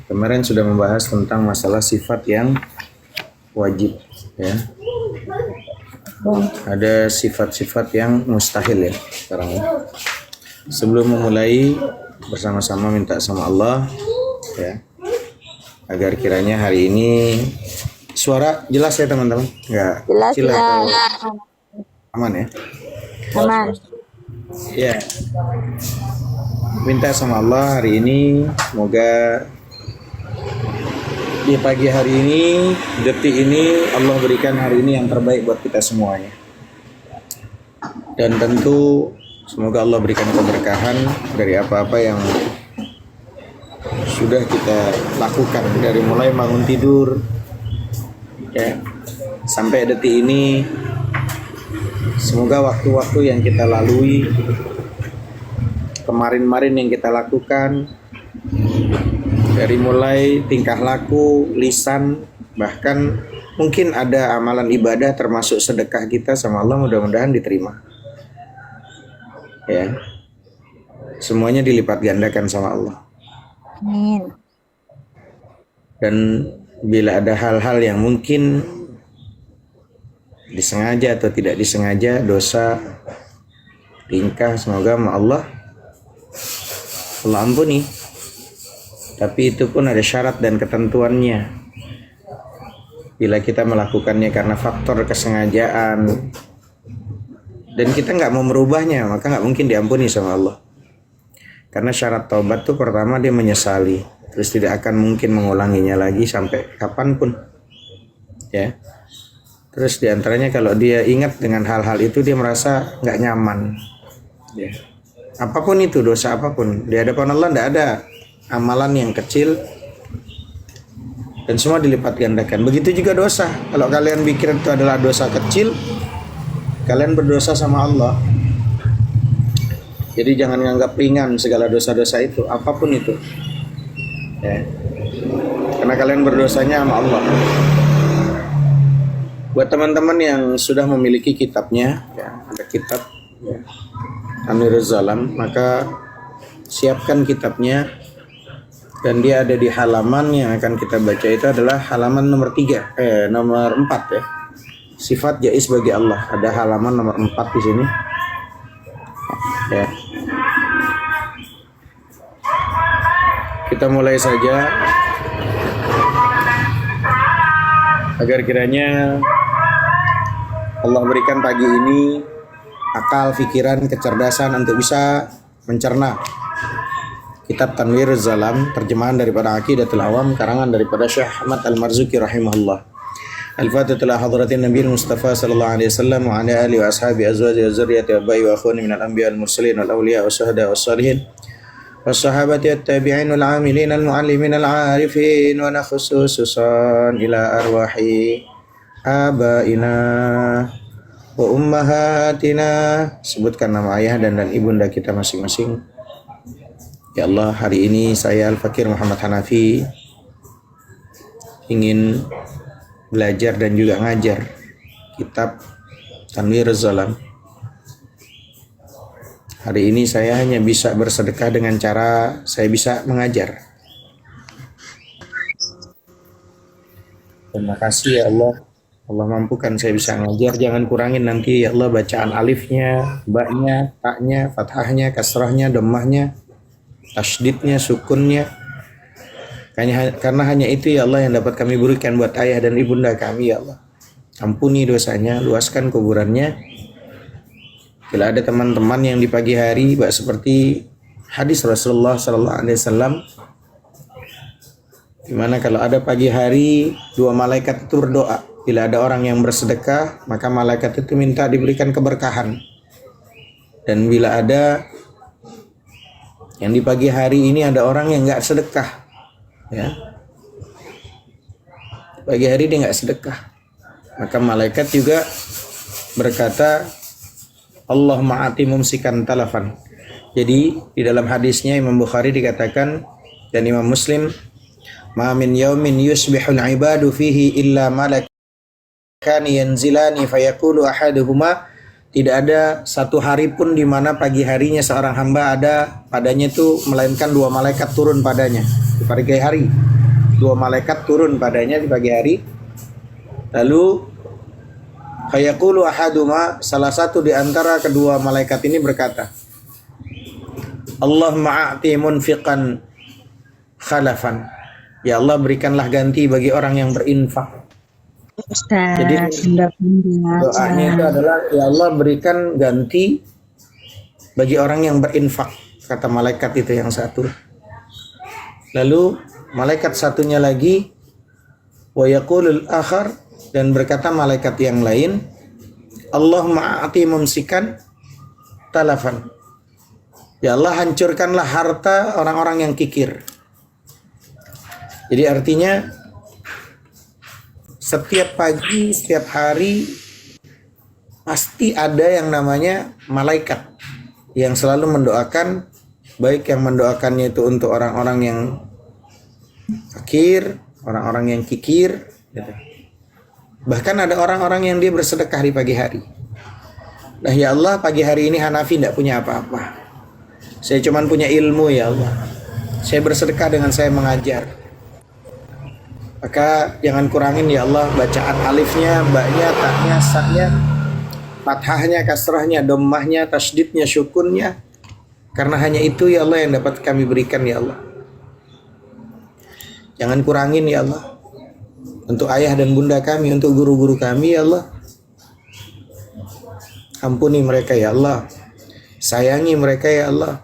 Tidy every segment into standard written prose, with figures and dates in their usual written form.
Kemarin sudah membahas tentang masalah sifat yang wajib, ya. Ada sifat-sifat yang mustahil, ya, sekarang, ya. Sebelum memulai, bersama-sama minta sama Allah, ya, agar kiranya hari ini suara jelas ya teman-teman, nggak Jelas kecil ya. atau aman ya? Aman. Ya, minta sama Allah hari ini semoga di pagi hari ini, detik ini, Allah berikan hari ini yang terbaik buat kita semuanya. Dan tentu semoga Allah berikan keberkahan dari apa-apa yang sudah kita lakukan, dari mulai bangun tidur, ya, sampai detik ini. Semoga waktu-waktu yang kita lalui, kemarin-marin yang kita lakukan, dari mulai tingkah laku, lisan, bahkan mungkin ada amalan ibadah termasuk sedekah kita sama Allah, mudah-mudahan diterima. Ya. Semuanya dilipat gandakan sama Allah. Amin. Dan bila ada hal-hal yang mungkin disengaja atau tidak disengaja, dosa, tingkah, semoga Allah ampuni. Tapi itu pun ada syarat dan ketentuannya. Bila kita melakukannya karena faktor kesengajaan dan kita nggak mau merubahnya, maka nggak mungkin diampuni sama Allah. Karena syarat taubat itu pertama dia menyesali, terus tidak akan mungkin mengulanginya lagi sampai kapanpun, ya. Terus diantaranya kalau dia ingat dengan hal-hal itu, dia merasa nggak nyaman, ya. Apapun itu, dosa apapun, di hadapan Allah tidak ada amalan yang kecil dan semua dilipat gandakan. Begitu juga dosa. Kalau kalian pikir itu adalah dosa kecil, kalian berdosa sama Allah. Jadi jangan menganggap ringan segala dosa-dosa itu, apapun itu, ya. Karena kalian berdosanya sama Allah. Buat teman-teman yang sudah memiliki kitabnya, ya, ada kitab, ya, Amirul Zalam, maka siapkan kitabnya. Dan dia ada di halaman yang akan kita baca, itu adalah halaman nomor 4, ya. Sifat jaiz bagi Allah. Ada halaman nomor 4 di sini. Ya. Kita mulai saja agar kiranya Allah berikan pagi ini akal, pikiran, kecerdasan untuk bisa mencerna kitab Tanwiruz Zalam, terjemahan daripada Aqidatul Awam, karangan daripada Syekh Ahmad Al-Marzuki rahimahullah. Al-Fatihah ila hadratin Nabi Mustafa sallallahu alaihi wasallam wa ala alihi wa ashabi azwaji wa zurriyyati wa abai wa akhwani minal anbiya wal mursalin wal awliya wa syuhada was salihin was sahabati at tabi'in wal amilin al muallimin al arifin wa nakhususan ila arwahi abaina wa ummahatina. Sebutkan nama ayah dan ibunda kita masing-masing. Ya Allah, hari ini saya Al-Fakir Muhammad Hanafi ingin belajar dan juga ngajar kitab Tanwiruz Zalam. Hari ini saya hanya bisa bersedekah dengan cara saya bisa mengajar. Terima kasih ya Allah. Allah mampukan saya bisa ngajar. Jangan kurangin nanti ya Allah bacaan alifnya, baknya, taknya, fathahnya, kasrahnya, dhammahnya, tasydidnya, sukunnya. Karena hanya itu ya Allah yang dapat kami berikan buat ayah dan ibunda kami ya Allah. Ampuni dosanya, luaskan kuburannya. Bila ada teman-teman yang di pagi hari seperti hadis Rasulullah SAW, di mana kalau ada pagi hari 2 malaikat itu berdoa. Bila ada orang yang bersedekah, maka malaikat itu minta diberikan keberkahan. Dan bila ada yang di pagi hari ini ada orang yang nggak sedekah, ya, pagi hari dia nggak sedekah, maka malaikat juga berkata, Allah ma'ati mumsikan talafan. Jadi di dalam hadisnya Imam Bukhari dikatakan dan Imam Muslim, ma min yaumin yusbihul ibadu fihi illa malakani yanzilani fayaqulu ahaduhuma. Tidak ada satu hari pun di mana pagi harinya seorang hamba ada padanya itu melainkan 2 malaikat turun padanya di pagi hari. dua malaikat turun padanya di pagi hari. Lalu fayaqulu ahaduma, salah satu di antara kedua malaikat ini berkata, Allahumma a'ti munfiqan khalafan. Ya Allah, berikanlah ganti bagi orang yang berinfak. Ustaz, Jadi bunda-bunda. doanya itu adalah, ya Allah berikan ganti bagi orang yang berinfak, kata malaikat itu yang satu. Lalu malaikat satunya lagi, wa yaqulul akhar, dan berkata malaikat yang lain, Allahumma a'ti mumsikan talafan. Ya Allah, hancurkanlah harta orang-orang yang kikir. Jadi artinya setiap pagi, setiap hari pasti ada yang namanya malaikat yang selalu mendoakan, baik yang mendoakannya itu untuk orang-orang yang fakir, orang-orang yang kikir, gitu. Bahkan ada orang-orang yang dia bersedekah di pagi hari. Nah ya Allah, pagi hari ini Hanafi tidak punya apa-apa. Saya cuma punya ilmu ya Allah. Saya bersedekah dengan saya mengajar. Maka jangan kurangin ya Allah bacaan alifnya, baknya, taknya, saknya, fathahnya, kasrahnya, dhammahnya, tasydidnya, syukunnya. Karena hanya itu ya Allah yang dapat kami berikan ya Allah. Jangan kurangin ya Allah. Untuk ayah dan bunda kami, untuk guru-guru kami ya Allah. Ampuni mereka ya Allah. Sayangi mereka ya Allah.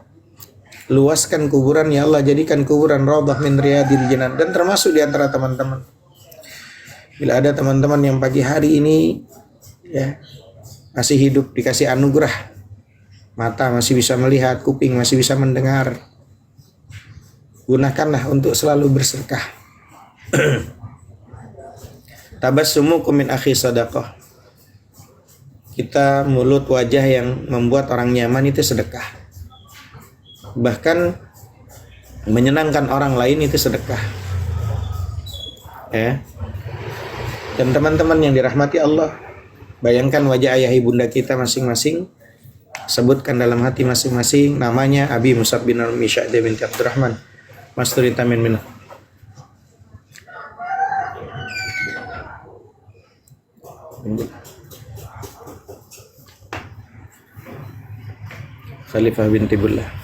Luaskan kuburan ya Allah, jadikan kuburan raudhah min riyadil jinan. Dan termasuk di antara teman-teman, bila ada teman-teman yang pagi hari ini ya masih hidup, dikasih anugerah, mata masih bisa melihat, kuping masih bisa mendengar, gunakanlah untuk selalu bersedekah. Tabassumukum min akhi sadaqah. Kita mulut wajah yang membuat orang nyaman itu sedekah. Bahkan menyenangkan orang lain itu sedekah. Ya. Dan teman-teman yang dirahmati Allah, bayangkan wajah ayah ibunda kita masing-masing, sebutkan dalam hati masing-masing namanya Abi Musab bin Ummi Sya'dah binti Abdurrahman Masturita min minah. Khalifah binti Bullah.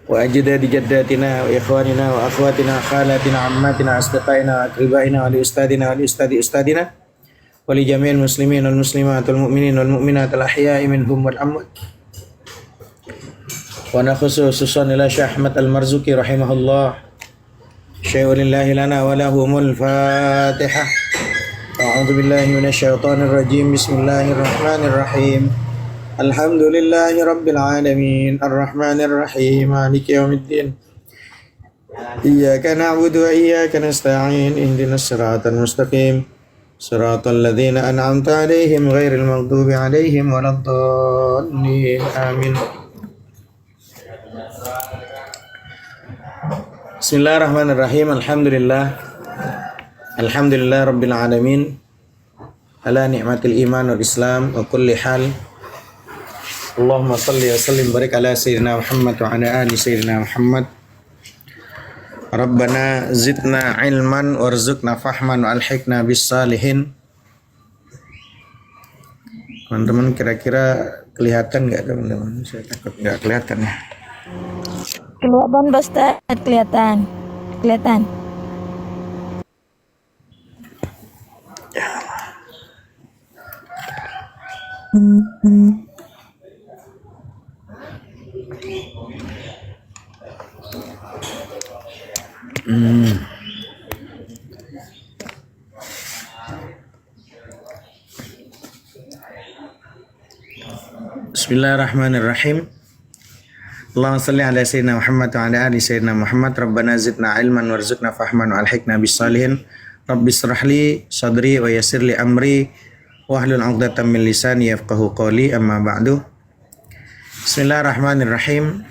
Wa ajdadi jaddatina wa ikhwanina wa akhwatina khalatina ammatina asdaqaina akribaina wa li ustadina wa li ustadina wa li jami'il muslimin wal muslimat wal mu'minin wal mu'minat al ahya'i minhum wal amwat. Wa nakhususan ila Syekh Ahmad Al-Marzuki rahimahullah. Syai'ulillahi lana wa lahumul Fatihah. A'udzu billahi minasyaitonir rajim. Bismillahirrahmanirrahim. Alhamdulillahi rabbil alamin. Arrahmanir rahim. Maliki yaumiddin. Iyyaka na'budu wa iyyaka nasta'in. Ihdinas siratal mustaqim. Siratal ladzina an'amta 'alaihim ghairil maghdubi 'alaihim waladdallin. Amin. Bismillahirrahmanirrahim. Alhamdulillah rabbil alamin. Ala ni'matil iman wal islam wa kulli hal. Allahumma salli wa sallim barik ala sayyidina Muhammad wa ala ali sayyidina Muhammad. Rabbana zidna ilman warzuqna fahman wa alhiqna bis salihin. Teman-teman kira-kira kelihatan enggak teman-teman? Saya takut enggak kelihatan ya. Kelihatan, Ustaz. Kelihatan. Kelihatan. Bismillahirrahmanirrahim. Allahumma salli ala sayyidina Muhammad wa ala ali sayyidina Muhammad. Rabbana zidna ilman warzuqna fahman wa alhiqna bis salihin. Rabbi israh li sadri wa yassir li amri wahlul 'uqdatam min lisani yafqahu qawli. Amma ba'du. Bismillahirrahmanirrahim.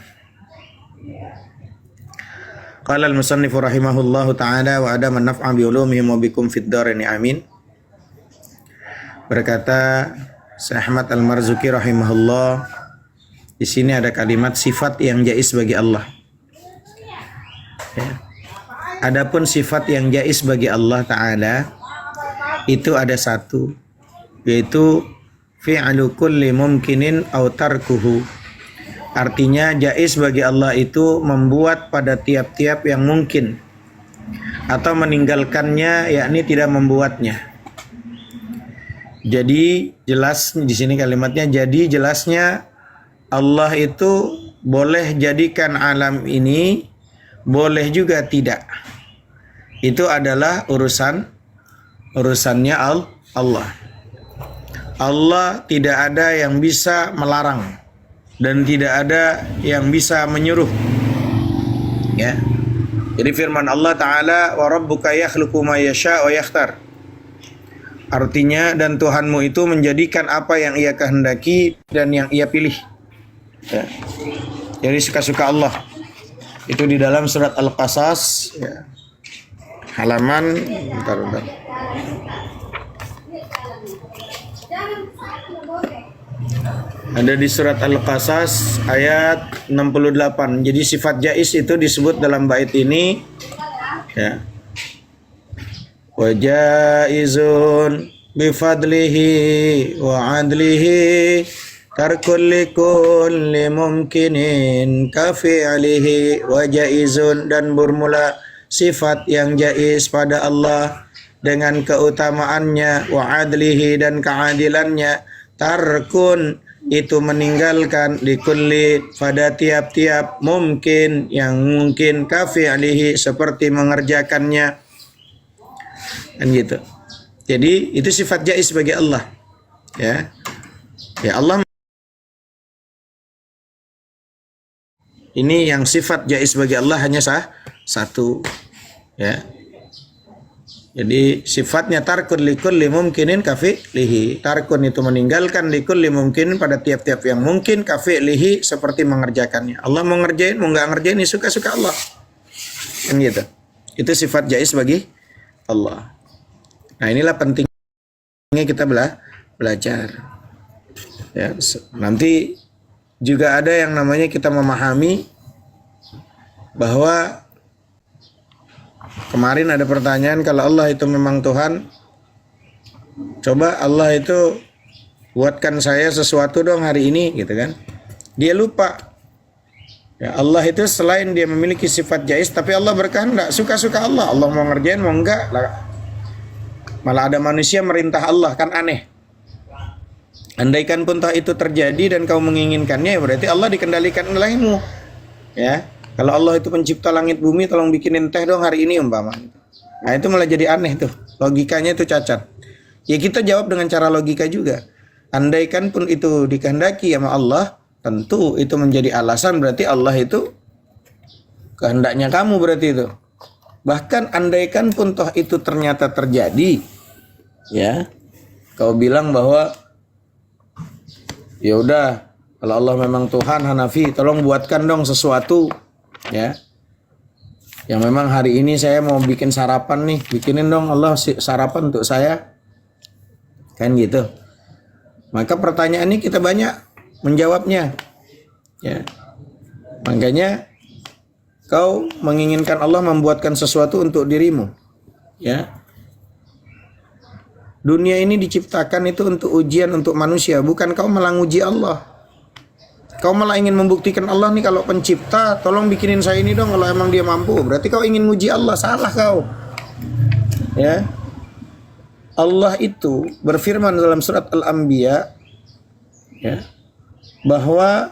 Qala al-musannifu rahimahullahu ta'ala wa adama an-naf'a bi ulumihim wa bikum fid dharain amin. Berkata Syekh Ahmad Al-Marzuki rahimahullah, di sini ada kalimat sifat yang jaiz bagi Allah. Ya. Adapun sifat yang jaiz bagi Allah Ta'ala itu ada satu, yaitu fi'lu kulli mumkinin aw tarkuhu. Artinya jaiz bagi Allah itu membuat pada tiap-tiap yang mungkin atau meninggalkannya, yakni tidak membuatnya. Jadi jelas di sini kalimatnya, jadi jelasnya Allah itu boleh jadikan alam ini, boleh juga tidak. Itu adalah urusannya Allah. Allah tidak ada yang bisa melarang dan tidak ada yang bisa menyuruh. Ya. Jadi firman Allah Ta'ala, wa rabbuka yakhluqu ma yasha wa yakhtar. Artinya, dan Tuhanmu itu menjadikan apa yang Ia kehendaki dan yang Ia pilih. Ya. Jadi suka-suka Allah. Itu di dalam surat Al-Qasas, ya. Halaman bentar. Ada di surat Al-Qasas ayat 68. Jadi sifat jaiz itu disebut dalam bait ini, ya. Wa jaizun bifadlihi wa adlihi tarkul likulli mumkinin kafi'alihi. Wa jaizun, dan bermula sifat yang jaiz pada Allah dengan keutamaannya, wa adlihi, dan keadilannya, tarkun, itu meninggalkan, likulli, pada tiap-tiap, mungkin, yang mungkin, kafi'alihi, seperti mengerjakannya. Kan gitu. Jadi itu sifat jaiz bagi Allah. Ya. Ya, Allah ini yang sifat jaiz bagi Allah hanya satu. Ya. Jadi sifatnya tarkun likulli mumkinin kafi'lihi. Tarkun itu meninggalkan, likulli mumkinin, pada tiap-tiap yang mungkin, kafi'lihi, seperti mengerjakannya. Allah mau ngerjain, mau nggak ngerjain, ini suka-suka Allah. Kan gitu. Itu sifat jaiz bagi Allah. Nah, inilah pentingnya kita belajar. Ya, nanti juga ada yang namanya kita memahami bahwa kemarin ada pertanyaan, kalau Allah itu memang Tuhan, coba Allah itu buatkan saya sesuatu dong hari ini, gitu kan. Dia lupa. Ya, Allah itu selain dia memiliki sifat jaiz, tapi Allah berkehendak, suka-suka Allah. Allah mau ngerjain, mau enggak. Malah ada manusia merintah Allah, kan aneh. Andaikan pun toh itu terjadi dan kau menginginkannya, ya berarti Allah dikendalikan olehmu. Ya. Kalau Allah itu pencipta langit bumi, tolong bikinin teh dong hari ini umpama. Nah, itu malah jadi aneh tuh. Logikanya itu cacat. Ya kita jawab dengan cara logika juga. Andaikan pun itu dikehendaki sama Allah, tentu itu menjadi alasan, berarti Allah itu kehendaknya kamu, berarti itu. Bahkan andaikan pun toh itu ternyata terjadi, ya, kau bilang bahwa ya udah, kalau Allah memang Tuhan Hanafi, tolong buatkan dong sesuatu, ya, yang memang hari ini saya mau bikin sarapan nih, bikinin dong Allah sarapan untuk saya, kan gitu. Maka pertanyaan ini kita banyak menjawabnya, ya. Makanya kau menginginkan Allah membuatkan sesuatu untuk dirimu, ya. Dunia ini diciptakan itu untuk ujian untuk manusia, bukan kau malah nguji Allah. Kau malah ingin membuktikan Allah nih, kalau pencipta tolong bikinin saya ini dong kalau emang dia mampu. Berarti kau ingin nguji Allah, salah kau. Ya. Allah itu berfirman dalam surat Al-Anbiya, ya, bahwa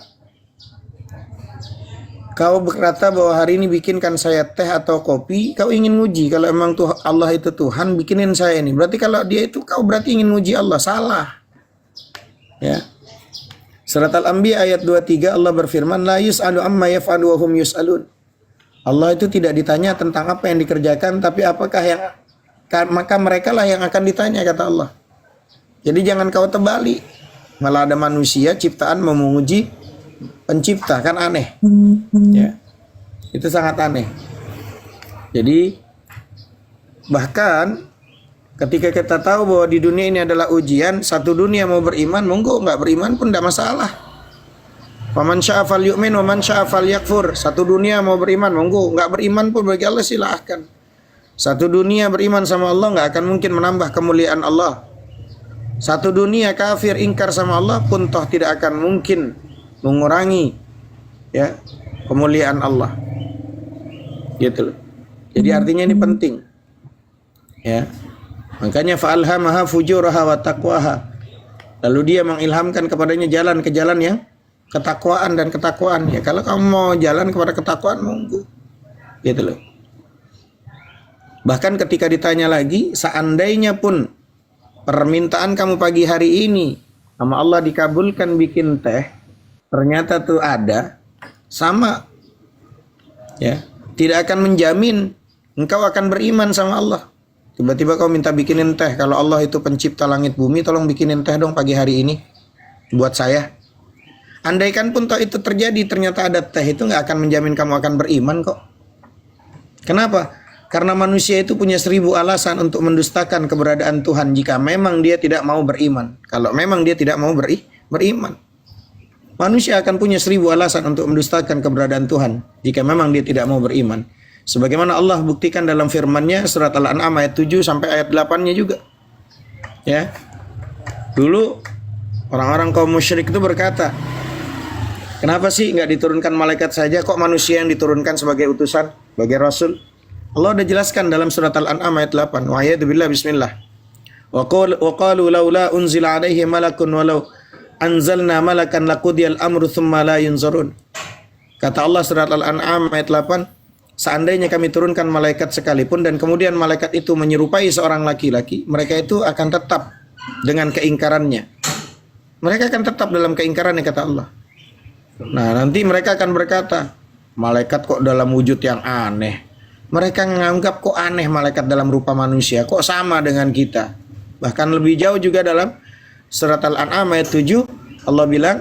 kau berkata bahwa hari ini bikinkan saya teh atau kopi, kau ingin nguji kalau emang Allah itu Tuhan, bikinin saya ini. Berarti kalau dia itu, kau berarti ingin nguji Allah, salah. Ya. Surat Al-Anbiya ayat 23 Allah berfirman, la yus'alu amma yaf'alu wa hum yus'alun. Allah itu tidak ditanya tentang apa yang dikerjakan, tapi apakah yang, maka mereka lah yang akan ditanya, kata Allah. Jadi jangan kau terbalik. Malah ada manusia ciptaan mau menguji pencipta, kan aneh. Ya. Itu sangat aneh. Jadi bahkan ketika kita tahu bahwa di dunia ini adalah ujian, satu dunia mau beriman, monggo, nggak beriman pun tidak masalah. Faman syaa falyu'min wa man syaa falyakfur. Satu dunia mau beriman, monggo, nggak beriman pun bagi Allah silahkan. Satu dunia beriman sama Allah nggak akan mungkin menambah kemuliaan Allah. Satu dunia kafir ingkar sama Allah pun toh tidak akan mungkin mengurangi ya kemuliaan Allah. Gitu loh. Jadi artinya ini penting. Ya. Makanya fa'alhamaha fujuraha wa taqwaha. Lalu dia mengilhamkan kepadanya jalan ke jalan yang ketakwaan dan ketakwaan. Ya kalau kamu mau jalan kepada ketakwaan monggo. Gitu loh. Bahkan ketika ditanya lagi, seandainya pun permintaan kamu pagi hari ini sama Allah dikabulkan bikin teh, ternyata tuh ada, sama. Ya, tidak akan menjamin engkau akan beriman sama Allah. Tiba-tiba kau minta bikinin teh, kalau Allah itu pencipta langit bumi, tolong bikinin teh dong pagi hari ini buat saya. Andaikan pun toh itu terjadi, ternyata ada teh, itu nggak akan menjamin kamu akan beriman kok. Kenapa? Karena manusia itu punya 1000 alasan untuk mendustakan keberadaan Tuhan jika memang dia tidak mau beriman. Kalau memang dia tidak mau beriman. Manusia akan punya 1000 alasan untuk mendustakan keberadaan Tuhan jika memang dia tidak mau beriman. Sebagaimana Allah buktikan dalam firman-Nya surat Al-An'am ayat 7 sampai ayat 8-nya juga. Ya. Dulu orang-orang kaum musyrik itu berkata, kenapa sih nggak diturunkan malaikat saja, kok manusia yang diturunkan sebagai utusan, sebagai rasul? Allah udah jelaskan dalam surat Al-An'am ayat 8. Wa a'udzubillahi bismillah. Wa qalu laula unzila alaihi malakun walau anzalna malakan laqudiyal amru thumma la yunzarun. Kata Allah surat Al-An'am ayat 8, seandainya kami turunkan malaikat sekalipun dan kemudian malaikat itu menyerupai seorang laki-laki, mereka itu akan tetap dengan keingkarannya. Mereka akan tetap dalam keingkarannya, kata Allah. Nah, nanti mereka akan berkata, malaikat kok dalam wujud yang aneh. Mereka menganggap kok aneh malaikat dalam rupa manusia, kok sama dengan kita. Bahkan lebih jauh juga dalam surat Al-An'am ayat 7, Allah bilang,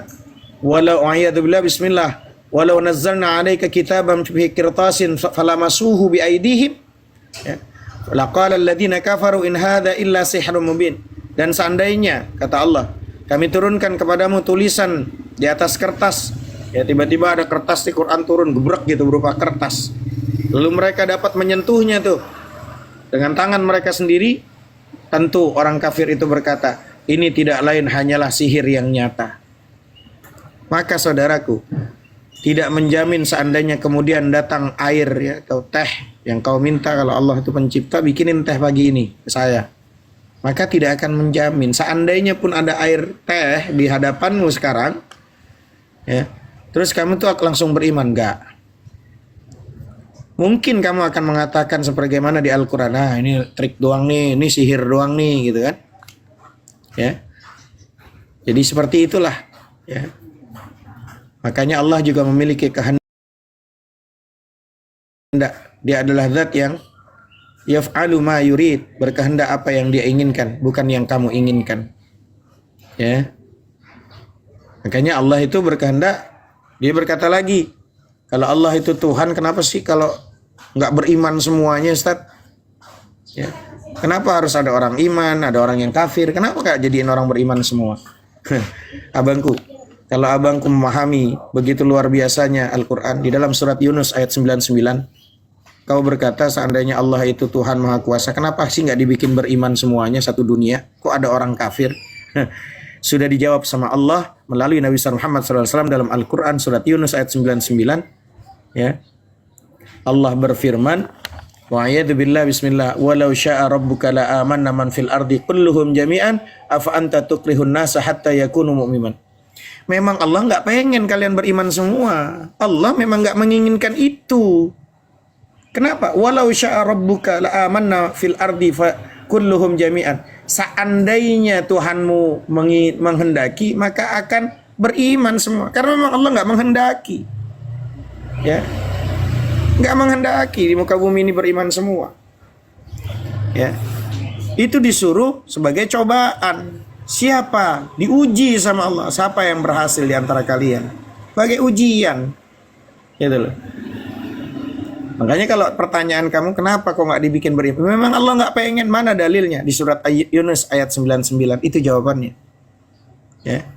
walau a'udzubillahi bismillah, walau nazzalna 'alaika kitaban fi qirtasin falamasuhu bi aydihim, ya, laqala alladziina kafaru in hadza illa sihrun mubin. Dan seandainya, kata Allah, kami turunkan kepadamu tulisan di atas kertas, ya tiba-tiba ada kertas di Quran turun gebrak gitu berupa kertas. Lalu mereka dapat menyentuhnya tuh dengan tangan mereka sendiri. Tentu orang kafir itu berkata, ini tidak lain hanyalah sihir yang nyata. Maka saudaraku, tidak menjamin seandainya kemudian datang air ya, atau teh yang kau minta, kalau Allah itu pencipta, bikinin teh pagi ini ke saya. Maka tidak akan menjamin. Seandainya pun ada air teh di hadapanmu sekarang, ya, terus kamu tuh langsung beriman, enggak. Mungkin kamu akan mengatakan sebagaimana di Al-Quran, nah ini trik doang nih, ini sihir doang nih, gitu kan. Ya. Jadi seperti itulah. Ya. Makanya Allah juga memiliki kehendak. Dia adalah zat yang yaf'alu ma yurid, berkehendak apa yang dia inginkan, bukan yang kamu inginkan. Ya. Makanya Allah itu berkehendak, dia berkata lagi, kalau Allah itu Tuhan, kenapa sih kalau nggak beriman semuanya, Ustaz? Ya. Kenapa harus ada orang iman, ada orang yang kafir? Kenapa nggak jadiin orang beriman semua? Abangku, kalau abangku memahami begitu luar biasanya Al-Quran, di dalam surat Yunus ayat 99, kau berkata seandainya Allah itu Tuhan Maha Kuasa, kenapa sih nggak dibikin beriman semuanya satu dunia? Kok ada orang kafir? Sudah dijawab sama Allah melalui Nabi Muhammad SAW dalam Al-Quran surat Yunus ayat 99. Ya, Allah berfirman, wa a'udzubillahi bismillah, walau syaa rabbuka la amanna man fil ardi kulluhum jami'an afa anta tukrihun nasa hatta yakunu mu'minan. Memang Allah nggak pengen kalian beriman semua. Allah memang nggak menginginkan itu. Kenapa? Walau syaa rabbuka la amanna fil ardi kulluhum jami'an. Seandainya Tuhanmu menghendaki, maka akan beriman semua. Karena memang Allah nggak menghendaki. Ya, nggak menghendaki di muka bumi ini beriman semua. Ya, itu disuruh sebagai cobaan. Siapa diuji sama Allah? Siapa yang berhasil di antara kalian? Sebagai ujian, gitu loh. Makanya kalau pertanyaan kamu, kenapa kok nggak dibikin beriman? Memang Allah nggak pengen. Mana dalilnya? Di surat Yunus ayat 99 itu jawabannya. Ya.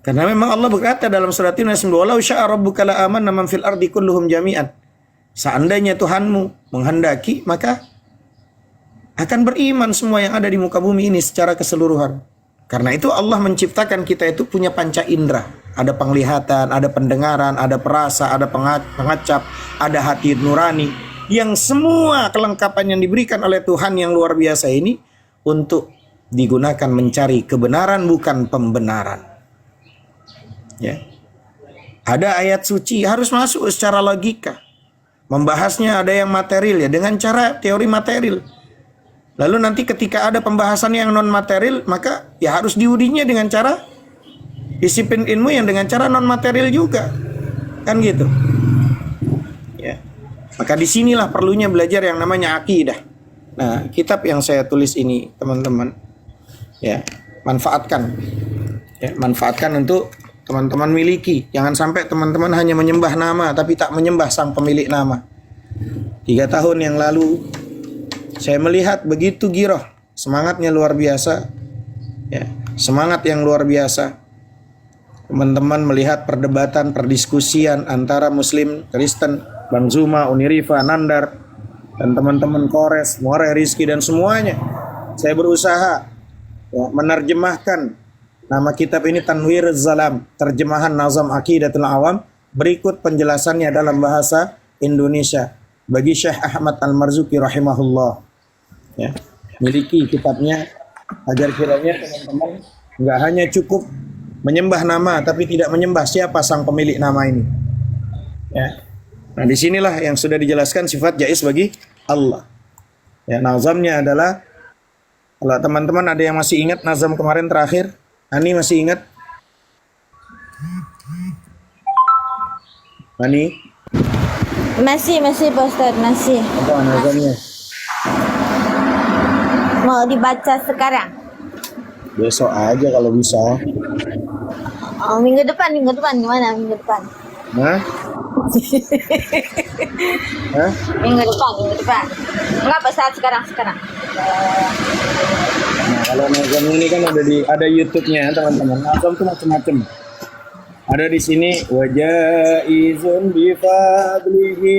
Karena memang Allah berkata dalam surat Yunus, walau syaa rabbuka la amanna man fil ardi kulluhum jami'an. Seandainya Tuhanmu menghendaki, maka akan beriman semua yang ada di muka bumi ini secara keseluruhan. Karena itu Allah menciptakan kita itu punya panca indera. Ada penglihatan, ada pendengaran, ada perasa, ada pengacap, ada hati nurani. Yang semua kelengkapan yang diberikan oleh Tuhan yang luar biasa ini untuk digunakan mencari kebenaran bukan pembenaran. Ya. Ada ayat suci harus masuk secara logika. Membahasnya ada yang material ya dengan cara teori material. Lalu nanti ketika ada pembahasan yang non material, maka ya harus diudinya dengan cara disiplin ilmu yang dengan cara non material juga. Kan gitu. Ya. Maka disinilah perlunya belajar yang namanya akidah. Nah, kitab yang saya tulis ini, teman-teman, ya, manfaatkan. Ya, manfaatkan untuk teman-teman miliki. Jangan sampai teman-teman hanya menyembah nama tapi tak menyembah sang pemilik nama. 3 tahun yang lalu saya melihat begitu giroh, semangatnya luar biasa. Ya, semangat yang luar biasa. Teman-teman melihat perdebatan, perdiskusian antara Muslim, Kristen, Bang Zuma, Unirifa, Nandar, dan teman-teman Kores, Muare, Rizky, dan semuanya. Saya berusaha ya, menerjemahkan nama kitab ini Tanwir Zalam, terjemahan Nazam Aqidatul Awam. Berikut penjelasannya dalam bahasa Indonesia bagi Syekh Ahmad Al-Marzuki rahimahullah. Ya, miliki kitabnya agar kiranya teman-teman nggak hanya cukup menyembah nama tapi tidak menyembah siapa sang pemilik nama ini. Ya. Nah, disinilah yang sudah dijelaskan sifat jaiz bagi Allah. Ya, nazamnya adalah, kalau teman-teman ada yang masih ingat nazam kemarin terakhir, Ani masih ingat? Ani? Masih Pak Ustadz, masih. Apa nazamnya? Mau dibaca sekarang? Besok aja kalau bisa. Oh, minggu depan gimana minggu depan? Hah? Hah? Minggu depan. Enggak Pak Ustadz, sekarang. Nah, kalau nazam ini kan ada YouTube-nya teman-teman. Nazam tuh macam-macam. Ada di sini wajaizun bi fadlihi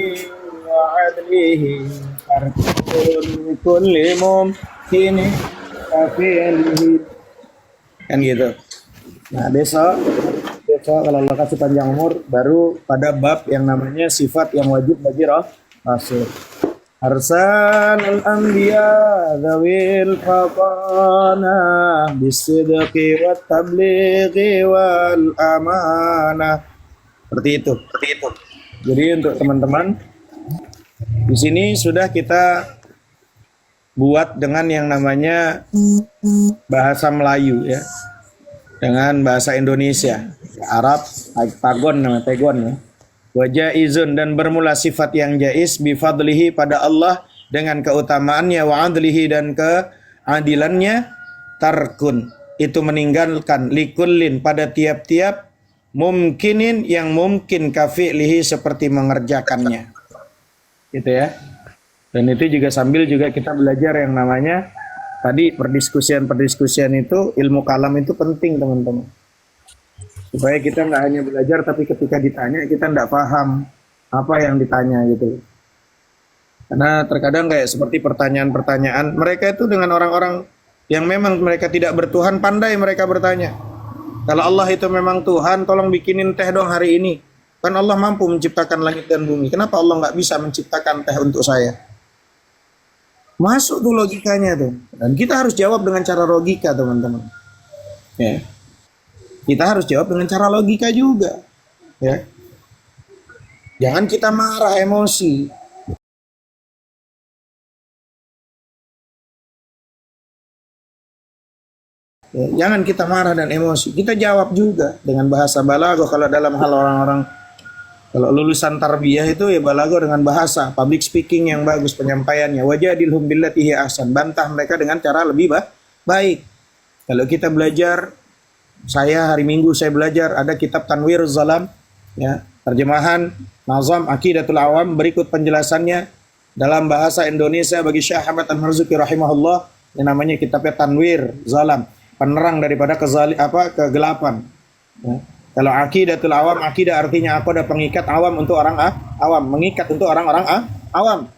wa adlihi farqun kulli mumkini kafilihi. Kan gitu. Nah, besok kalau Allah kasih panjang umur baru pada bab yang namanya sifat yang wajib bagi Rasul. Arsan al-anbiya dhawil fatana bisidqi wat tablighi wal amanah. Seperti itu. Jadi untuk teman-teman di sini sudah kita buat dengan yang namanya bahasa Melayu ya. Dengan bahasa Indonesia, Arab, Pagon nama Tegon ya. Wajaizun, dan bermula sifat yang jaiz bifadlihi pada Allah dengan keutamaannya, wa adlihi dan keadilannya, tarkun itu meninggalkan, likullin pada tiap-tiap, mumkinin yang mungkin kafi'lihi seperti mengerjakannya. Gitu ya. Dan itu juga sambil juga kita belajar yang namanya tadi perdiskusian itu, ilmu kalam itu penting teman-teman. Supaya kita nggak hanya belajar tapi ketika ditanya kita nggak paham apa yang ditanya gitu. Karena terkadang kayak seperti pertanyaan-pertanyaan mereka itu dengan orang-orang yang memang mereka tidak bertuhan, pandai mereka bertanya. Kalau Allah itu memang Tuhan, tolong bikinin teh dong hari ini. Kan Allah mampu menciptakan langit dan bumi. Kenapa Allah nggak bisa menciptakan teh untuk saya? Masuk tuh logikanya tuh. Dan kita harus jawab dengan cara logika teman-teman. Ya. Kita harus jawab dengan cara logika juga. Ya. Jangan kita marah, emosi. Ya, jangan kita marah dan emosi. Kita jawab juga dengan bahasa balaghah. Kalau dalam hal orang-orang, kalau lulusan tarbiyah itu ya balaghah dengan bahasa public speaking yang bagus penyampaiannya. Wajadilhum billati hiya ahsan. Bantah mereka dengan cara lebih baik. Kalau kita belajar, saya hari Minggu saya belajar ada kitab Tanwir Zalam ya, terjemahan Nazam Aqidatul Awam, berikut penjelasannya dalam bahasa Indonesia bagi Syekh Ahmad Al-Marzuki rahimahullah yang namanya kitabnya Tanwir Zalam, penerang daripada kegelapan ya. Kalau aqidatul awam, akidah artinya aku ada pengikat awam untuk orang awam, mengikat untuk orang-orang awam.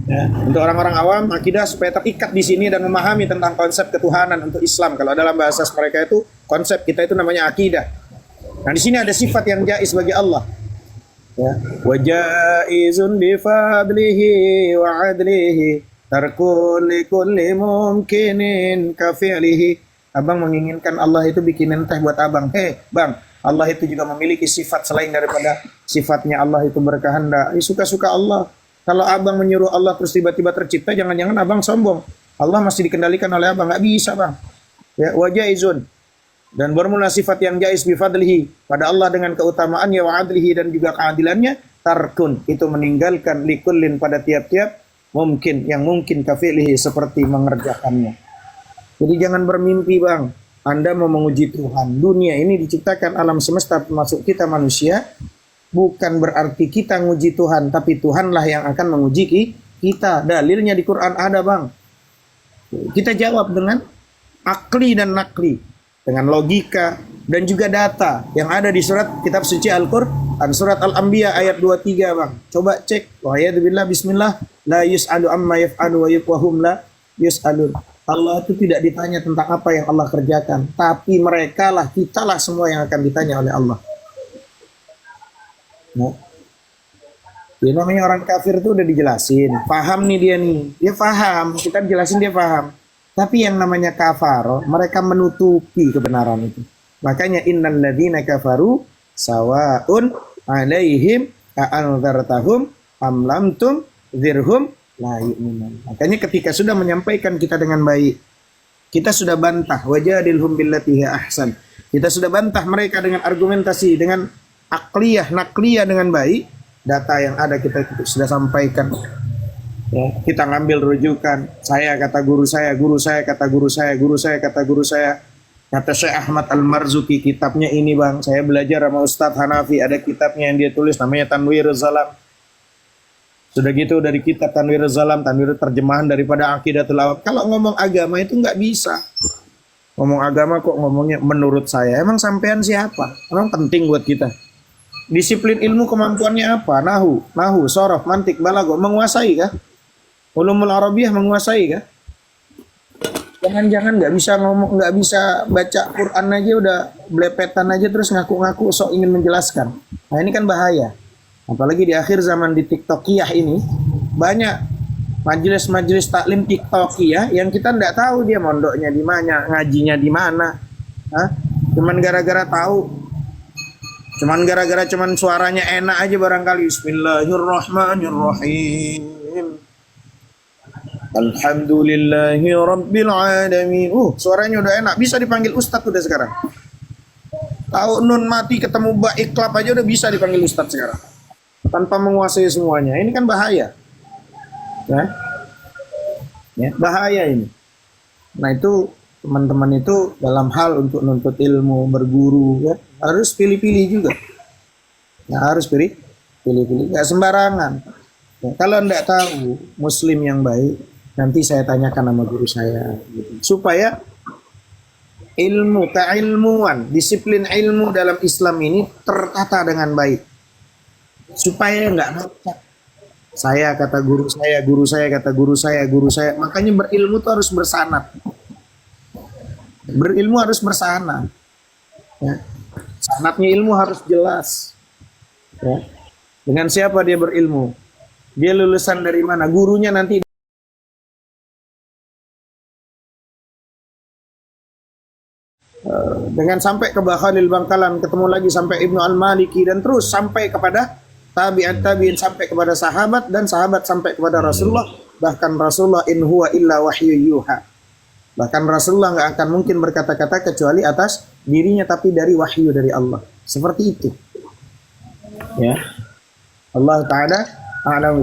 Ya, untuk orang-orang awam, akidah supaya terikat di sini dan memahami tentang konsep ketuhanan untuk Islam. Kalau dalam bahasa mereka itu konsep kita itu namanya akidah. Nah, di sini ada sifat yang jaiz bagi Allah. Ya, wa jaizun bi fadlihi wa adlihi tarkun li kulli mumkinin ka fi'lihi. Abang menginginkan Allah itu bikinin teh buat abang. Bang, Allah itu juga memiliki sifat selain daripada sifatnya Allah itu berkehendak. Suka-suka Allah. Kalau abang menyuruh Allah terus tiba-tiba tercipta, jangan-jangan abang sombong. Allah masih dikendalikan oleh abang, nggak bisa bang. Ya, wa jaizun. Dan bermula sifat yang jaiz bifadlihi pada Allah dengan keutamaannya wa adlihi dan juga keadilannya, tarkun itu meninggalkan likullin pada tiap-tiap mungkin yang mungkin kafilihi seperti mengerjakannya. Jadi jangan bermimpi bang, Anda mau menguji Tuhan. Dunia ini diciptakan alam semesta termasuk kita manusia, bukan berarti kita menguji Tuhan, tapi Tuhanlah yang akan menguji kita. Dalilnya di Quran ada bang. Kita jawab dengan akli dan nakli, dengan logika dan juga data yang ada di surat kitab suci Al-Qur'an, surat Al-Anbiya ayat 23 bang. Coba cek. Wa ayatubillah bismillah la yus'alu amma yaf'alu wa hum la yus'alun. Allah itu tidak ditanya tentang apa yang Allah kerjakan, tapi mereka lah, kita lah semua yang akan ditanya oleh Allah. Nah, dia namanya orang kafir itu udah dijelasin, paham nih dia paham, kita jelasin dia paham. Tapi yang namanya kafaro, mereka menutupi kebenaran itu. Makanya innal ladzina kafaru sawaun alaihim a'anzartahum am lam tunzirhum la yu'minun. Makanya ketika sudah menyampaikan kita dengan baik, kita sudah bantah wajadilhum billati hiya ahsan. Kita sudah bantah mereka dengan argumentasi, dengan akliyah, nakliyah dengan baik. Data yang ada kita sudah sampaikan. Ya, kita ngambil rujukan. Saya kata guru saya, guru saya kata guru saya, guru saya kata guru saya. Kata Syekh Ahmad Al-Marzuki, kitabnya ini bang. Saya belajar sama Ustadz Hanafi, ada kitabnya yang dia tulis namanya Tanwiruz Zalam. Sudah gitu dari kitab Tanwiruz Zalam, Tanwir terjemahan daripada Aqidatul Awam. Kalau ngomong agama itu nggak bisa. Ngomong agama kok ngomongnya menurut saya. Emang sampean siapa? Emang penting buat kita. Disiplin ilmu kemampuannya apa? Nahu, sorof, mantik, balago. Menguasai kah? Ulumul Arabiyah menguasai kah? Jangan-jangan nggak bisa ngomong, nggak bisa baca Quran aja udah belepetan aja terus ngaku-ngaku sok ingin menjelaskan. Nah ini kan bahaya. Apalagi di akhir zaman di TikTokiyah ini banyak majelis-majelis taklim TikTokiyah yang kita nggak tahu dia mondoknya di mana, ngajinya di mana. Cuman gara-gara tahu, cuman gara-gara suaranya enak aja barangkali. Bismillahirrahmanirrahim. Alhamdulillahi rabbil alamin. Suaranya udah enak, bisa dipanggil ustadz udah sekarang. Tahu nun mati ketemu ba iklab aja udah bisa dipanggil ustadz sekarang. Tanpa menguasai semuanya. Ini kan bahaya. Ya, bahaya ini. Nah itu teman-teman itu dalam hal untuk nuntut ilmu, berguru ya, harus pilih-pilih juga. Ya, harus pilih-pilih. Gak sembarangan. Ya, kalau enggak tahu muslim yang baik, nanti saya tanyakan sama guru saya gitu. Supaya ilmu, keilmuan, disiplin ilmu dalam Islam ini tertata dengan baik. Supaya enggak ngacak. Saya kata guru saya, guru saya kata guru saya, guru saya. Makanya berilmu itu harus bersanad. Berilmu harus bersanad. Ya. Sanadnya ilmu harus jelas. Ya. Dengan siapa dia berilmu? Dia lulusan dari mana? Gurunya nanti dengan sampai ke Bakhalil Bangkalan, ketemu lagi sampai Ibnu Al-Maliki dan terus sampai kepada tabi'in sampai kepada sahabat dan sahabat sampai kepada Rasulullah, bahkan Rasulullah in huwa illa wahyu yuha. Bahkan Rasulullah nggak akan mungkin berkata-kata kecuali atas dirinya tapi dari wahyu dari Allah. Seperti itu. Ya. Allah Ta'ala a'lam.